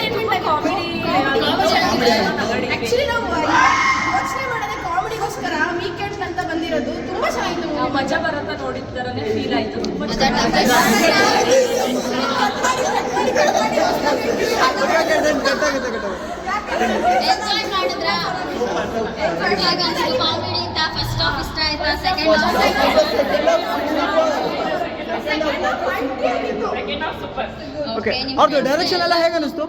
Entertainment comedy actually ನಾವು ಯೋಚನೆ ಮಾಡೋದೇ ಕಾಮಿಡಿಗೋಸ್ಕರ ವೀಕೆಂಡ್ ಅಂತ ಬಂದಿರೋದು. ತುಂಬಾ ಚೆನ್ನಾಗಿತ್ತು. ಮಜಾ ಬರತ್ತ ನೋಡಿದ ತರನೇ ಫೀಲ್ ಆಯ್ತು. ಎಂಜಾಯ್ ಮಾಡಿದ್ರಾ? ಕಾಮಿಡಿ ಇತ್ತ? ಫಸ್ಟ್ ಹಾಫ್ ಇಷ್ಟ ಆಯ್ತಾ? ಸೆಕೆಂಡ್ ಓಕೆ, ಅವ್ರದ್ದು ಡೈರೆಕ್ಷನ್ ಎಲ್ಲ ಹೇಗೆ ಅನಿಸ್ತು?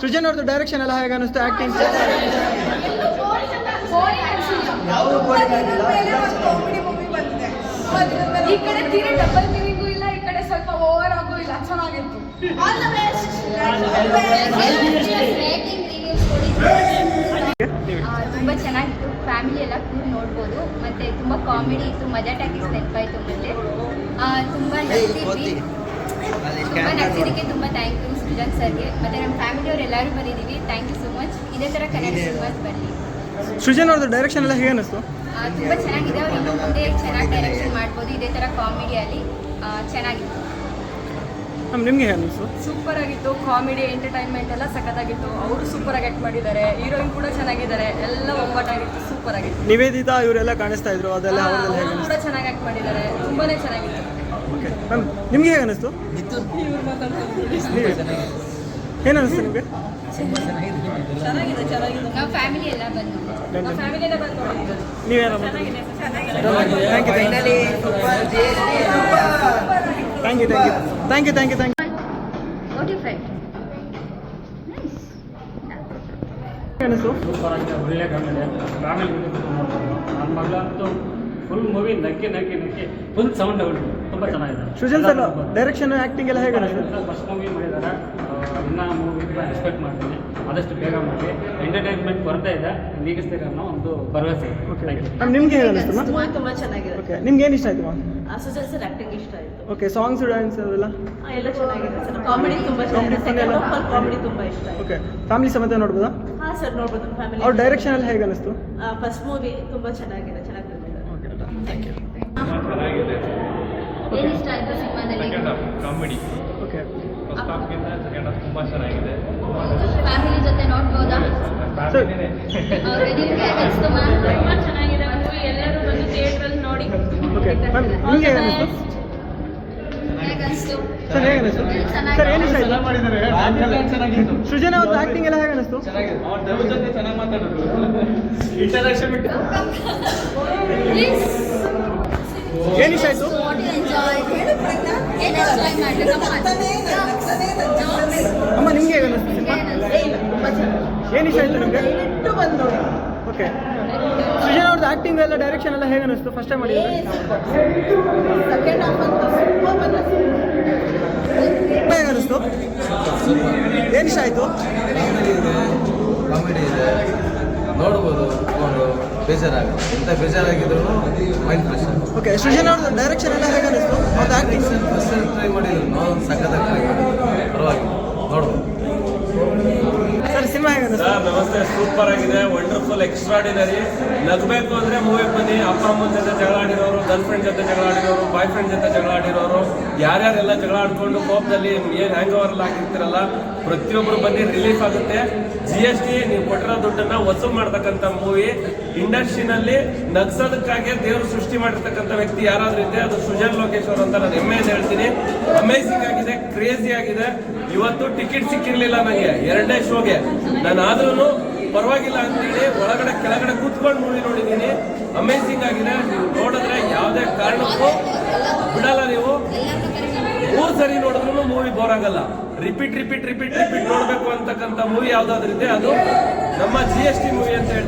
ಸೃಜನ್ ಅವ್ರದ್ದು ಡೈರೆಕ್ಷನ್ ಎಲ್ಲ ಹೇಗೆ ಅನಿಸ್ತು? ಆಕ್ಟಿಂಗ್ ಈ ಕಡೆ ತೀರಾ ಡಬಲ್ ಮೀನಿಂಗು ಇಲ್ಲ, ಈ ಕಡೆ ಸ್ವಲ್ಪ ಓವರ್ ಆಗು ಇಲ್ಲ. ಚೆನ್ನಾಗಿತ್ತು. ತುಂಬ ಚೆನ್ನಾಗಿತ್ತು. ಫ್ಯಾಮಿಲಿ ಎಲ್ಲ ಕೂಡ ನೋಡ್ಬೋದು. ಮತ್ತೆ ತುಂಬ ಕಾಮಿಡಿ ಇತ್ತು, ಮಜಾ ಟಾಕೀಸ್ ನೆನಪಾಯಿತು. ಮತ್ತೆ ತುಂಬ ನಗ್ಸಿದ್ದಕ್ಕೆ ತುಂಬ ಥ್ಯಾಂಕ್ ಯು ಸೃಜನ್ ಸರ್ಗೆ. ಮತ್ತು ನಮ್ಮ ಫ್ಯಾಮಿಲಿಯವ್ರು ಎಲ್ಲರೂ ಬಂದಿದ್ದೀವಿ. Thank you so much. ಇದೇ ಥರ ಕನ್ನಡ ಸಿನಿಮಾಸ್ ಬರಲಿ. ಸೃಜನ್ ಅವ್ರದ್ದು ಡೈರೆಕ್ಷನ್ ಎಲ್ಲ ಹೇಗೆ ಅನಿಸ್ತು? ತುಂಬ ಚೆನ್ನಾಗಿದೆ. ಅವ್ರು ಇನ್ನು ಮುಂದೆ ಚೆನ್ನಾಗಿ ಡೈರೆಕ್ಷನ್ ಮಾಡ್ಬೋದು ಇದೇ ಥರ ಕಾಮಿಡಿಯಲ್ಲಿ. ಚೆನ್ನಾಗಿತ್ತು. ನಿಮಗೆ ಹೇಗೆ ಅನಿಸ್ತು? ಸೂಪರ್ ಆಗಿತ್ತು. ಕಾಮಿಡಿ ಎಂಟರ್ಟೈನ್ಮೆಂಟ್ ಎಲ್ಲ ಸಖತ್ತಾಗಿತ್ತು. ಅವರು ಸೂಪರ್ ಆಗಿ ಆಕ್ಟ್ ಮಾಡಿದ್ದಾರೆ. ಹೀರೋಯಿನ್ ಕೂಡ ಚೆನ್ನಾಗಿದ್ದಾರೆ. ಎಲ್ಲ ಒಬ್ಬಟ್ಟಾಗಿತ್ತು. ಸೂಪರ್ ಆಗಿತ್ತು. ನಿವೇದಿತಾ ಇವರೆಲ್ಲ ಕಾಣಿಸ್ತಾ ಇದ್ರು, ಅದೆಲ್ಲ ಅವರು ಕೂಡ ಚೆನ್ನಾಗಿ ಆಕ್ಟ್ ಮಾಡಿದ್ದಾರೆ. ತುಂಬಾನೇ ಚೆನ್ನಾಗಿತ್ತು. ಓಕೆ ಮ್ಯಾಮ್, ನಿಮ್ಗೆ ಹೇಗೆ ಅನಿಸ್ತು? ಏನು ಅನಿಸ್ತು ನಿಮಗೆ? ಚೆನ್ನಾಗಿದೆ. ನಾವು ಫ್ಯಾಮಿಲಿ ಎಲ್ಲ ಬಂದು ನೀವೇನು? Thank you. What you friend? ಅನಿಸ್ತು? ಸೂಪರ್ ಆಗಿದೆ. ಒಳ್ಳೆ ಕಾಮಿಡಿ. ಫ್ಯಾಮಿಲಿ ನೋಡ್ಬೋದು. ನನ್ನ ಮಗಳಂತೂ ಫುಲ್ ಮೂವಿ ನಕ್ಕಿ ಫುಲ್ ಸೌಂಡ್ ಆಗ್ಬಿಟ್ಟು ತುಂಬ ಚೆನ್ನಾಗಿದೆ. ಸೃಜನ್ ಸರ್ ಡೈರೆಕ್ಷನ್ ಆ್ಯಕ್ಟಿಂಗ್ ಎಲ್ಲ ಹೇಗೆ ಅನಿಸ್ತು? ಫಸ್ಟ್ ಮೂವಿ ಮಾಡಿದ್ದಾರೆ. ಇನ್ನೂ ಮೂವಿ ಎಕ್ಸ್ಪೆಕ್ಟ್ ಮಾಡ್ತೀನಿ. ಆದಷ್ಟು ಬೇಗ ಮಾಡಿ. ಎಂಟರ್ಟೈನ್ಮೆಂಟ್ ಕೊರತೆ ಇದೆ, ನೀಗಿಸ್ತೀರ ಅನ್ನೋ ಒಂದು ಭರವಸೆ. ಮ್ಯಾಮ್, ನಿಮ್ಗೆ ಹೇಗೆ ಅನಿಸ್ತು ಮ್ಯಾಮ್? ತುಂಬಾ ಚೆನ್ನಾಗಿದೆ. ಓಕೆ, ನಿಮ್ಗೆ ಏನು ಇಷ್ಟ ಆಯ್ತು ಮ್ಯಾಮ್? ಸುಜನ್ ಸರ್ ಆಕ್ಟಿಂಗ್ ಇಷ್ಟ ಆಯಿತು. ಓಕೆ, ಸಾಂಗ್ಸ್ ಡ್ಯಾನ್ಸ್ ಅದೆಲ್ಲ ಎಲ್ಲ ಚೆನ್ನಾಗಿದೆ ಸರ್. ಕಾಮಿಡಿ ತುಂಬಾ ಚೆನ್ನಾಗಿದೆ. ಸೆಕೆಂಡ್ ಹಾಫ್ ಕಾಮಿಡಿ ತುಂಬಾ ಇಷ್ಟ ಆಯಿತು. ಓಕೆ, ಫ್ಯಾಮಿಲಿ ಸಮೇತ ನೋಡ್ಬೋದಾ? ಹಾಂ ಸರ್, ನೋಡ್ಬೋದು ಫ್ಯಾಮಿಲಿ. ಅವ್ರ ಡೈರೆಕ್ಷನ್ ಎಲ್ಲ ಹೇಗೆ ಅನಿಸ್ತು? ಫಸ್ಟ್ ಮೂವಿ ತುಂಬಾ ಚೆನ್ನಾಗಿದೆ. ಚೆನ್ನಾಗಿ ಥ್ಯಾಂಕ್ ಯು. ಏನು ಇಷ್ಟ ಆಯಿತು ಸಿನಿಮಾದಲ್ಲಿ? ಕಾಮಿಡಿ. ಓಕೆ, ಫಸ್ಟ್ ಹಾಫ್ಗಿಂತ ಸೆಕೆಂಡ್ ಹಾಫ್ ತುಂಬ ಚೆನ್ನಾಗಿದೆ. ಫ್ಯಾಮಿಲಿ ಜೊತೆ ನೋಡ್ಬೋದಾ? ಸರ್ ನಿಮಗೆ ಅನಿಸ್ತು ಮ್ಯಾಮ್? ತುಂಬ ಚೆನ್ನಾಗಿದೆ ಮೂವಿ. ಎಲ್ಲರೂ ಬಂದು ಥಿಯೇಟ್ರಲ್ಲಿ ನೋಡಿ. ಓಕೆ ಮ್ಯಾಮ್, ನಿಮ್ಗೆ ಹೇಗೆ ಅನಿಸ್ತು? ಹೇಗೆ ಅನಿಸ್ತು? ಸರ್ ಹೇಗೆ ಅನಿಸ್ತು? ಸರ್ ಏನು ಇಷ್ಟ ಆಯಿತು? ಸೃಜನ್ ಅವ್ರದ್ದು ಆ್ಯಕ್ಟಿಂಗ್ ಎಲ್ಲ ಹೇಗೆ ಅನಿಸ್ತು? ಚೆನ್ನಾಗಿ ಮಾತಾಡೋದು. ಇಂಟರಾಕ್ಷನ್ ಬಿಟ್ಟು ಏನು ಇಷ್ಟ ಆಯಿತು? ಅಮ್ಮ, ನಿಮ್ಗೆ ಹೇಗೆ ಅನಿಸ್ತು ಸಿನಿಮಾ? ಏನು ಇಷ್ಟ ಆಯಿತು ನಿಮಗೆ? ಓಕೆ, ಸೃಜನ್ ಅವ್ರದ್ದು ಆ್ಯಕ್ಟಿಂಗ್ ಎಲ್ಲ ಡೈರೆಕ್ಷನ್ ಎಲ್ಲ ಹೇಗೆ ಅನಿಸ್ತು? ಫಸ್ಟ್ ಟೈಮ್ ಮಾಡಿದ್ದಾರೆ. ಸೆಕೆಂಡ್ ಹಾಫ್ ಅಂತ ಹೇಗೆ ಅನಿಸ್ತು? ಏನು ಇಷ್ಟ ಆಯಿತು? ಕಾಮಿಡಿ ಇದೆ, ನೋಡ್ಬೋದು. ಕೂತ್ಕೊಂಡು ಬೇಜಾರಾಗುತ್ತೆ. ಎಂಥ ಬೇಜಾರಾಗಿದ್ರು ಮೈಂಡ್ ಫ್ರೆಶ್ ಆಗುತ್ತೆ. ಓಕೆ, ಸೃಜನ್ ಅವ್ರದ್ದು ಡೈರೆಕ್ಷನ್ ಎಲ್ಲ ಹೇಗೆ ಅನಿಸ್ತು? ಅವ್ರದ್ದು ಆ್ಯಕ್ಟಿಂಗ್ ಫಸ್ಟ್ ಟ್ರೈ ಮಾಡಿದ್ರು, ನಾವು ಸಖತ್ತಾಗಿ ಟ್ರೈ ಮಾಡಿದ್ರು. ಪರವಾಗಿಲ್ಲ, ನೋಡ್ಬೋದು. ಸರ್ ಸಿನಿಮಾ ಹೇಗೆ ಅನಿಸ್ತು? ಸರ್ ನಮಸ್ತೆ. ಸೂಪರ್ ಆಗಿದೆ. Wonderful, extraordinary. ನಗಬೇಕು ಅಂದರೆ ಮೂವಿಗೆ ಬನ್ನಿ. ಅಪ್ಪ ಅಮ್ಮನ ಜೊತೆ ಜಗಳ ಆಡಿರೋರು, ಗರ್ಲ್ ಫ್ರೆಂಡ್ ಜೊತೆ ಜಗಳ ಆಡಿರೋರು, ಬಾಯ್ ಫ್ರೆಂಡ್ ಜೊತೆ ಜಗಳ ಆಡಿರೋರು, ಯಾರ್ಯಾರೆಲ್ಲ ಜಗಳ ಆಡ್ಕೊಂಡು ಕೋಪದಲ್ಲಿ ಏನು ಹ್ಯಾಂಗ್ ಓವರ್ ಆಗಿರ್ತಿರಲ್ಲ, ಪ್ರತಿಯೊಬ್ಬರು ಬನ್ನಿ. ರಿಲೀಫ್ ಆಗುತ್ತೆ. GST ನೀವು ಕೊಟ್ಟಿರೋ ದುಡ್ಡನ್ನು ವಸೂಲು ಮಾಡ್ತಕ್ಕಂಥ ಮೂವಿ. ಇಂಡಸ್ಟ್ರಿನಲ್ಲಿ ನಗ್ಸೋದಕ್ಕಾಗಿ ದೇವರು ಸೃಷ್ಟಿ ಮಾಡಿರ್ತಕ್ಕಂಥ ವ್ಯಕ್ತಿ ಯಾರಾದ್ರೂ ಇದ್ದರೆ ಅದು ಸೃಜನ್ ಲೋಕೇಶ್ವರ್ ಅಂತ ನಾನು ಹೆಮ್ಮೆಯಿಂದ ಹೇಳ್ತೀನಿ. ಅಮೇಝಿಂಗ್ ಆಗಿದೆ, ಕ್ರೇಜಿ ಆಗಿದೆ. ಇವತ್ತು ಟಿಕೆಟ್ ಸಿಕ್ಕಿರಲಿಲ್ಲ ನನಗೆ ಎರಡನೇ ಶೋಗೆ. ನಾನು ಆದ್ರೂ ಪರವಾಗಿಲ್ಲ ಅಂತೇಳಿ ಒಳಗಡೆ ಕೆಳಗಡೆ ಕೂತ್ಕೊಂಡು ಮೂವಿ ನೋಡಿದ್ದೀನಿ. ಅಮೇಝಿಂಗ್ ಆಗಿದೆ. ನೀವು ನೋಡಿದ್ರೆ ಯಾವುದೇ ಕಾರಣಕ್ಕೂ ಬಿಡಲ್ಲ. ನೀವು 3 ಸರಿ ನೋಡಿದ್ರು ಮೂವಿ ಬೋರ್ ಆಗಲ್ಲ. ರಿಪೀಟ್ ನೋಡಬೇಕು ಅಂತಕ್ಕಂಥ ಮೂವಿ ಯಾವುದಾದ್ರೂ ಇದೆ ಅದು ನಮ್ಮ GST ಮೂವಿ ಅಂತ ಹೇಳ್ತೀನಿ.